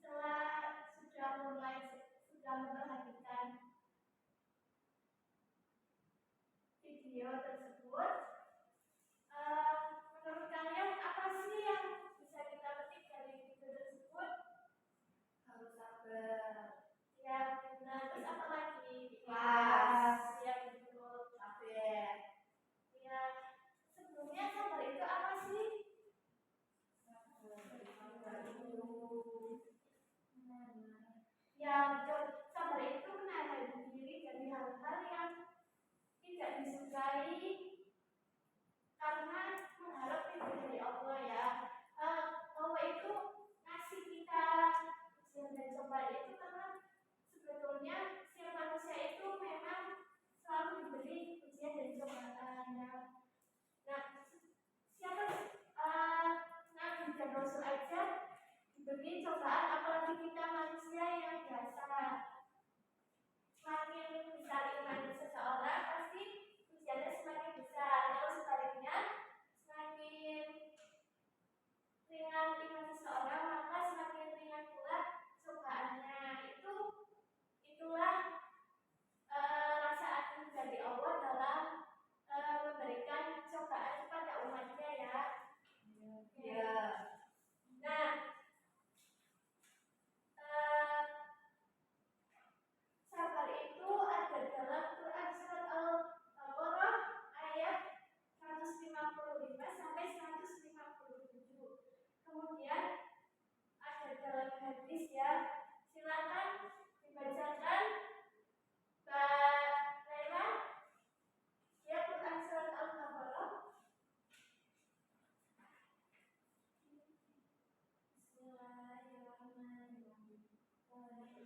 Setelah sudah memperhatikan video tersebut, menurut kalian apa sih yang bisa kita petik dari video tersebut? Harus sabar. Ya, benar. Terus apa lagi? Ikhlas. Ya, betul. Sabar. Ya, sebelumnya sabar itu apa sih? Ya, betul. Sabar itu menahan diri dari hal-hal yang tidak disukai karena mengharap ridho dari Allah ya. Allah itu ngasih kita ujian dan cobaan itu karena sebetulnya setiap manusia itu memang selalu diberi ujian dan cobaan ya. Nah, siapa Nabi dan Rasul aja diberi cobaan, apalagi kita manusia yang biasa. Semakin besar iman seseorang, pasti ujiannya semakin besar. Kalau sebaliknya, semakin ringan iman seseorang, maka semakin ringan pula cobaannya. Itulah rasa adil dari Allah dalam memberikan cobaan kepada umatnya ya. Ya. Nah, sabar itu ada dalam Quran surat Al-Baqarah ayat 155 sampai 157. Kemudian ada dalam hadis ya. Silakan dibacakan Mbak Laila. Ya, Quran surat Al-Baqarah. Bismillahirrahmanirrahim. Akan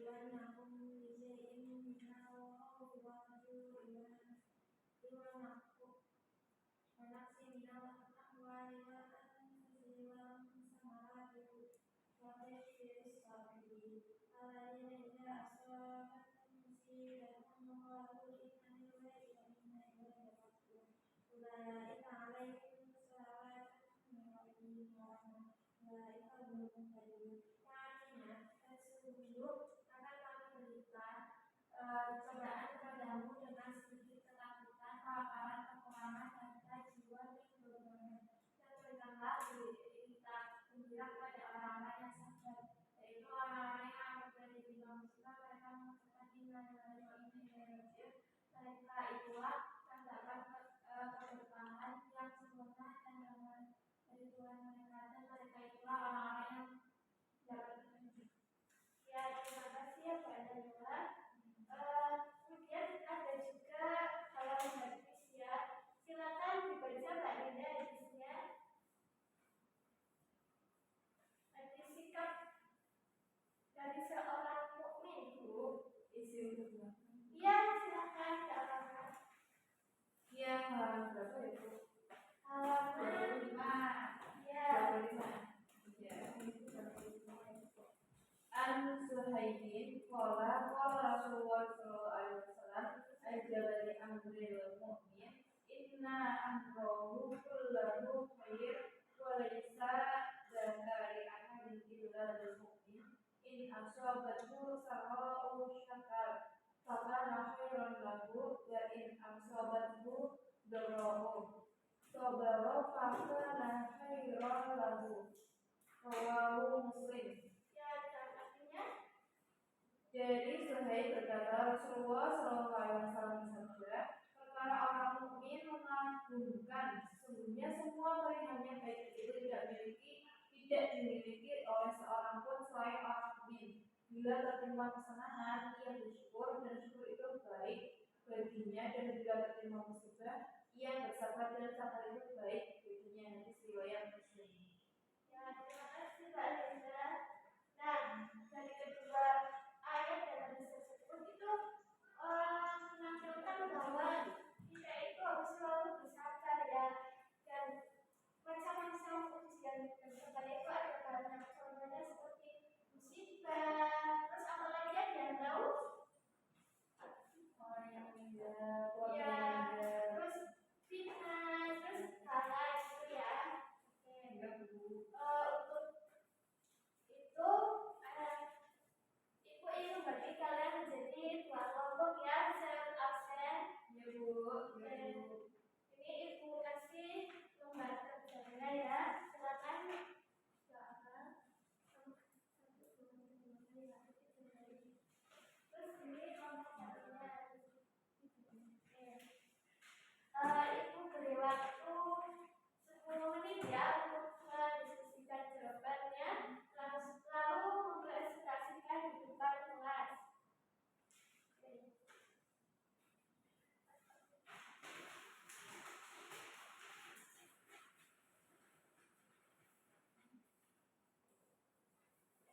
kami berikan cobaan kepadamu dengan sedikit ketakutan, kelaparan, kekurangan, dan jiwa yang berbangun. Dan berikanlah berita gembira kepada orang-orang yang sabar, yaitu orang-orang yang apabila ditimpa musibah mereka mengucapkan inna lillahi wa inna ilaihi raji'un. Mereka itulah yang dapat keberkahan yang sempurna dan damai dari Tuhan mereka, dan mereka itulah orang-orang yang dapat petunjuk. Ya, terima kasih ya Pak Danila. Kemudian ada juga kalau hadis ya, silakan dibaca Mbak Linda hadisnya. Hadis sikap dari seorang mukmin Bu. Isi kedua. Iya, silakan tidak apa-apa. Iya, halaman berapa itu? Halaman 25. Ya. 25. Ya. An Suhaibin qala Rasulullah sallallahu alaihi wasallam ajabali amril mu'min inna amrahu kullahu khair wa laysa dzakari ahadin illa lil mu'min in asabathu sarra'u syakar fakana khairan lahu wa in asabathu dharra'u sabara fakana khairan lahu. Rawahu Muslim. Ya, dan artinya Rasulullah Shallallahu Alaihi Wasallam bersabda, perkara orang mukmin mengagungkan sesungguhnya semua pilihannya baik itu tidak dimiliki oleh seorang pun selain orang mukmin. Bila tertimpa kesenangan, ia bersyukur dan syukur itu baik baginya, dan bila tertimpa musibah, ia bersabar dan sabar itu baik baginya. Hadis riwayat Muslim. Ya, terima kasih Mbak Reza. Nah, dari kedua ayat dan hadis tersebut itu menampilkan bahwa kita itu harus selalu bersabar ya, dan macam-macam ujian dan cobaan itu ada banyak, contohnya seperti musibah, terus apalagi yang tahu Orang yang meninggal, keluarga ya, yang meninggal. terus fitnah, terus bala gitu ya. Oke. Iya, Bu. Untuk itu ibu ingin bagi kalian menjadi tuan kelompok ya, self absen. Iya, Bu. Iya, Dan Bu. ini ibu kasih lembar kerjanya ya, silakan. Terus ini kelompok ibu beri waktu 10 menit ya untuk mendiskusikan jawabannya, lalu mempresentasikan di depan kelas.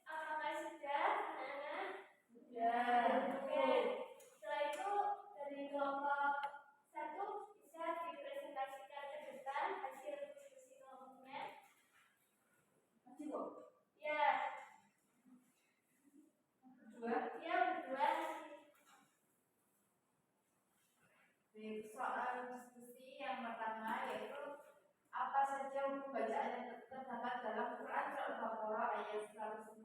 Apakah sudah, anak-anak? Sudah. Oke. Setelah itu dari kelompok 1 bisa dipresentasikan ke depan hasil diskusi kelompoknya. Masih, Bu? Ya, Dua. ya berdua nanti. Baik, soal diskusi yang pertama yaitu apa saja hukum bacaan yang terdapat dalam Quran Surah Al-Baqarah ayat 155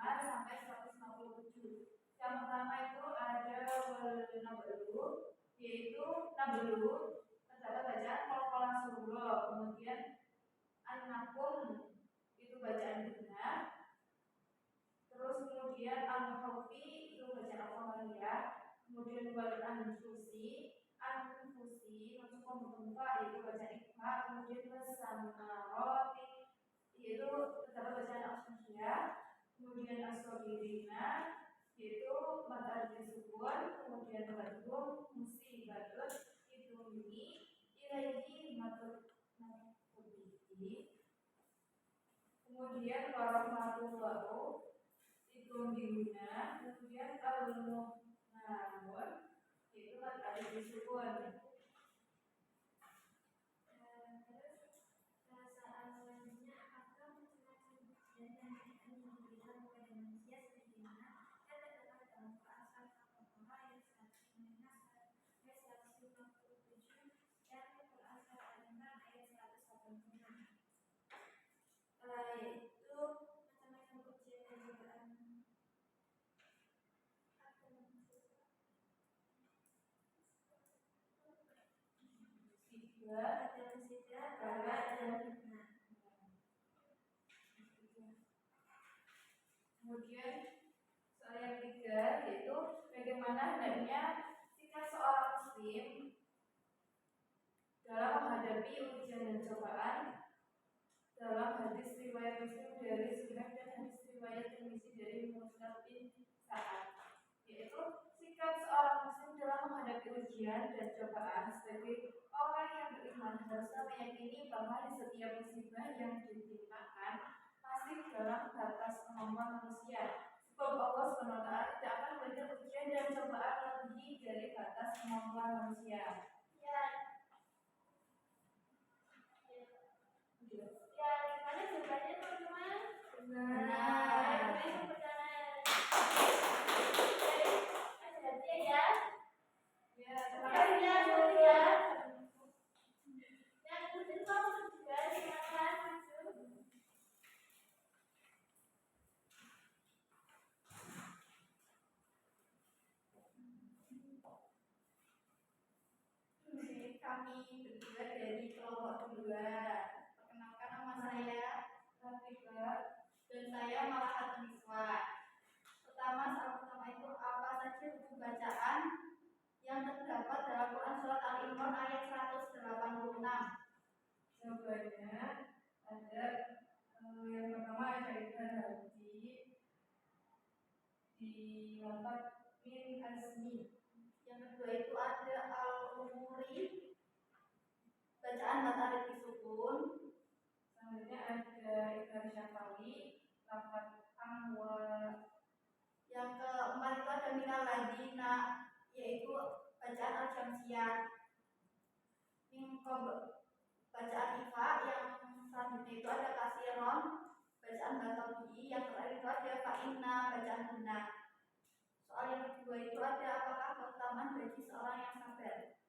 sampai 157. Yang pertama itu ada nablu, yaitu nablu terdapat bacaan qala surah, kemudian an-nakum itu bacaan benar, terus kemudian al-muhawfi itu bacaan al-qamariyah, kemudian wal anfusi untuk pembuka itu bacaan ikhfa, kemudian wasamaroti yaitu terdapat bacaan al-syamsiyah, kemudian as-sabirina yaitu mata disebut, kemudian badum musibatun itu ini ilahi matur kemudian warahmatullahi itu dihuna, kemudian al-munamun itu ada disebut. Terus soal selanjutnya, apakah macam-macam ujian yang akan diberikan kepada manusia sebagaimana yang terdapat dalam Quran Surah Al-Baqarah ayat 105 sampai 157 dan Quran Surah Al-Imran ayat 186. Yaitu macam-macam ujian dan cobaan ada musibah, bala dan fitnah. Kemudian soal yang ketiga yaitu bagaimana hendaknya sikap seorang muslim dalam menghadapi ujian dan cobaan dalam hadis riwayat Muslim dari Suhaib dan hadis riwayat Tirmizi dari Musnad bin Sa'ad, yaitu sikap seorang muslim dalam menghadapi ujian dan cobaan sebagai orang yang beriman harusnya meyakini bahwa di setiap musibah yang ditimpakan masih dalam batas kemampuan manusia. Sebab Allah SWT tidak akan memberikan ujian dan cobaan lebih dari batas kemampuan manusia. Ya, gimana jawabannya teman-teman? Benar. Yang pertama. Ada hadiah ya? Ya, terima Ada kasih. hadiah ya? Yang kedua juga silakan masuk. Kami berdua dari kelompok 2. Perkenalkan nama saya Rafiqa dan saya Malahat Niswa. Pertama itu apa saja buku bacaan dilafaz min azmi. Yang kedua itu ada al-umuri, bacaan matahari disukun. Selanjutnya ada idgham syafawi, lafaz amwa. Yang keempat itu ada minal ladina, yaitu bacaan al-jamsiyah. Min bacaan ifa. Yang selanjutnya itu ada kasiron, bacaan batawi. Yang terakhir itu ada fa'inna, bacaan guna. Soal yang kedua itu ada apakah keutamaan bagi seorang yang sabar.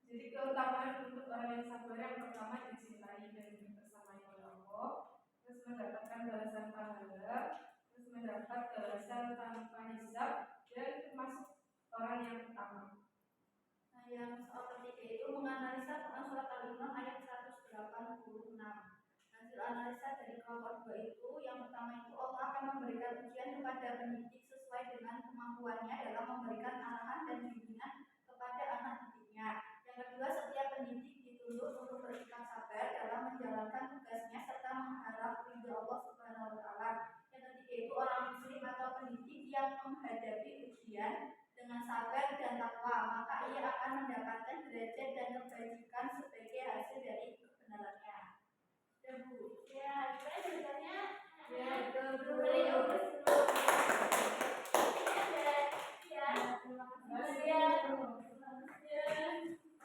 Jadi keutamaan untuk orang yang sabar yang pertama dicintai dan dibersamai oleh Allah, terus mendapatkan balasan pahala, terus mendapat balasan tanpa hisab, dan termasuk orang yang pertama. Nah, yang soal ketiga itu menganalisa tentang surat Al-Imran ayat 186. Hasil analisa dari kelompok 2 itu, yang pertama itu Allah akan memberikan ujian kepada pendidik sesuai dengan kemampuannya dalam memberikan arahan dan bimbingan kepada anak didiknya. Yang kedua, setiap pendidik dituntut untuk bersikap sabar dalam menjalankan tugasnya serta mengharap ridho Allah Subhanahu wa taala. Yang ketiga itu orang muslim atau pendidik yang menghadapi ujian dengan sabar dan takwa, maka ia akan mendapatkan derajat dan kebajikan sebagai hasil dari kebenarannya. Dan Bu, Ya, saya ceritanya Ya, beliau berseluruh. Ya,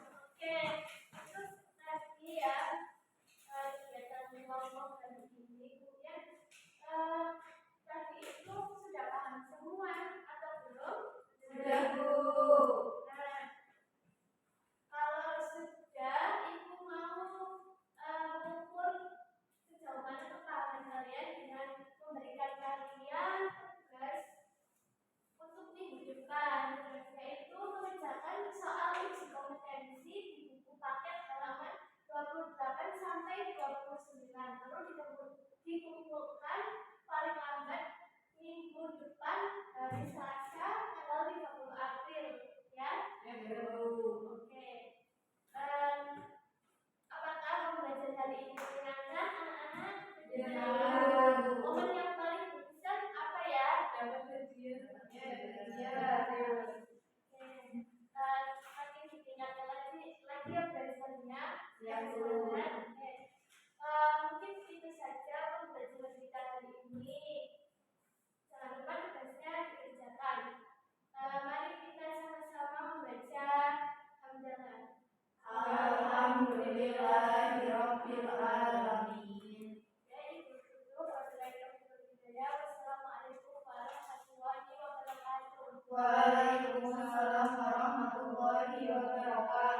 oke. Terus tadi ya kegiatan kelompok tadi ini, kemudian tadi itu sudah paham semua atau belum? Sudah, Bu. Nah, kalau sudah, ibu mau mengukur sejauh mana kepahaman kalian dengan memberikan kalian tugas untuk minggu depan, yaitu mengerjakan soal uji kompetensi di buku paket halaman 28 sampai 29, lalu dikumpulkan paling lambat minggu depan hari Selasa tanggal 30 April, ya? Ya, Bu. Oke. Apakah pembelajaran hari ini menyenangkan, anak-anak? Ya. Momen yang paling berkesan apa ya? Dapat hadiah. Ya. Oke. Makin ditingkatkan lagi ya belajarnya. Ya, Bu. Oke. Mungkin itu saja pembelajaran kita hari ini. Jangan lupa tugasnya dikerjakan. Mari kita sama-sama membaca hamdalah. Alhamdulillahirabbil alamin. Ya, Ibu Guru, wassalamualaikum warahmatullahi wabarakatuh. Waalaikumsalam warahmatullahi wabarakatuh.